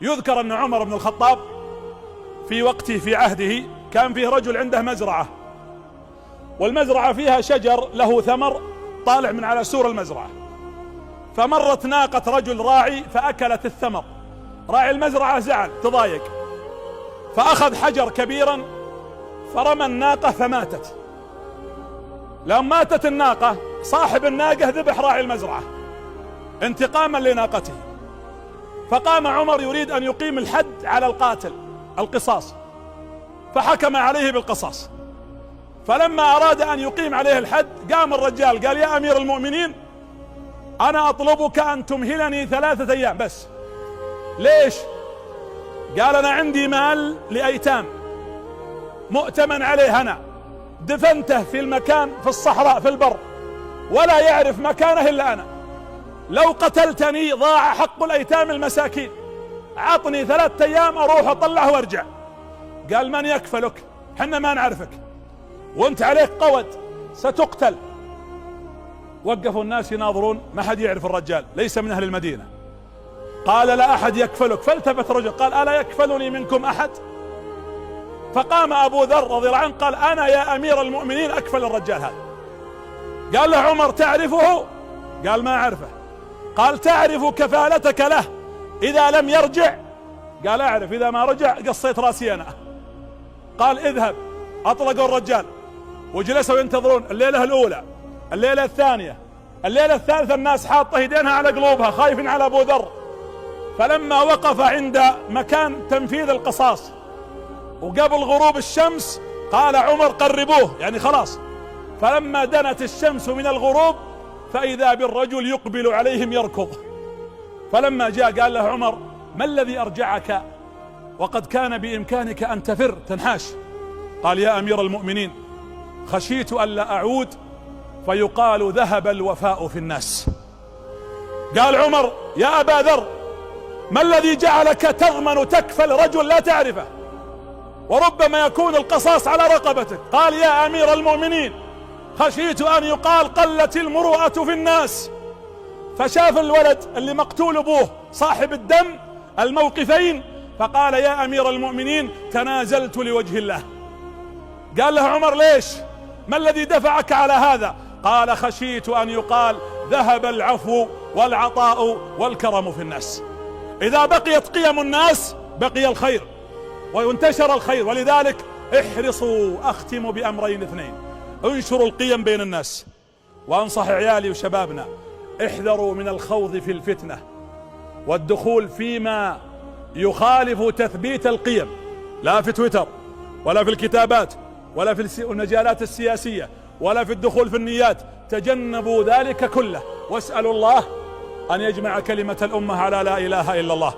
يذكر أن عمر بن الخطاب في وقته في عهده كان فيه رجل عنده مزرعة، والمزرعة فيها شجر له ثمر طالع من على سور المزرعة، فمرت ناقة رجل راعي فأكلت الثمر. راعي المزرعة زعل تضايق، فأخذ حجر كبيرا فرمى الناقة فماتت. لما ماتت الناقة صاحب الناقة ذبح راعي المزرعة انتقاما لناقته، فقام عمر يريد أن يقيم الحد على القاتل، القصاص، فحكم عليه بالقصاص. فلما أراد أن يقيم عليه الحد قام الرجال قال: يا أمير المؤمنين، أنا أطلبك أن تمهلني 3 أيام بس. ليش؟ قال: أنا عندي مال لأيتام مؤتمن عليه، أنا دفنته في المكان في الصحراء في البر ولا يعرف مكانه إلا أنا، لو قتلتني ضاع حق الأيتام المساكين، عطني 3 أيام أروح أطلعه وارجع. قال: من يكفلك؟ حنا ما نعرفك وانت عليك قود ستقتل. وقفوا الناس يناظرون، ما حد يعرف الرجال، ليس من أهل المدينة. قال: لا أحد يكفلك. فالتفت رجل قال: ألا يكفلني منكم أحد؟ فقام أبو ذر رضي الله عنه قال: أنا يا أمير المؤمنين أكفل الرجال هذا. قال له عمر: تعرفه؟ قال: ما أعرفه. قال: تعرف كفالتك له إذا لم يرجع؟ قال: أعرف، إذا ما رجع قصيت راسي أنا. قال: اذهب. أطلقوا الرجال وجلسوا ينتظرون الليلة الأولى، الليلة الثانية، الليلة الثالثة، الناس حاطة ايدينها على قلوبها خايفين على أبو ذر. فلما وقف عند مكان تنفيذ القصاص وقبل غروب الشمس قال عمر: قربوه، يعني خلاص. فلما دنت الشمس من الغروب فإذا بالرجل يقبل عليهم يركض. فلما جاء قال له عمر: ما الذي أرجعك وقد كان بإمكانك أن تفر تنحاش؟ قال: يا أمير المؤمنين، خشيت ألا أعود فيقال ذهب الوفاء في الناس. قال عمر: يا أبا ذر، ما الذي جعلك تضمن تكفل رجل لا تعرفه وربما يكون القصاص على رقبتك؟ قال: يا أمير المؤمنين، خشيت أن يقال قلت المروءة في الناس. فشاف الولد اللي مقتول أبوه صاحب الدم الموقفين فقال: يا أمير المؤمنين، تنازلت لوجه الله. قال له عمر: ليش؟ ما الذي دفعك على هذا؟ قال: خشيت أن يقال ذهب العفو والعطاء والكرم في الناس. إذا بقيت قيم الناس بقي الخير وينتشر الخير. ولذلك احرصوا، أختم بأمرين 2: انشروا القيم بين الناس، وأنصح عيالي وشبابنا: احذروا من الخوض في الفتنة والدخول فيما يخالف تثبيت القيم، لا في تويتر ولا في الكتابات ولا في المجالات السياسية ولا في الدخول في النيات. تجنبوا ذلك كله، واسألوا الله أن يجمع كلمة الأمة على لا إله إلا الله.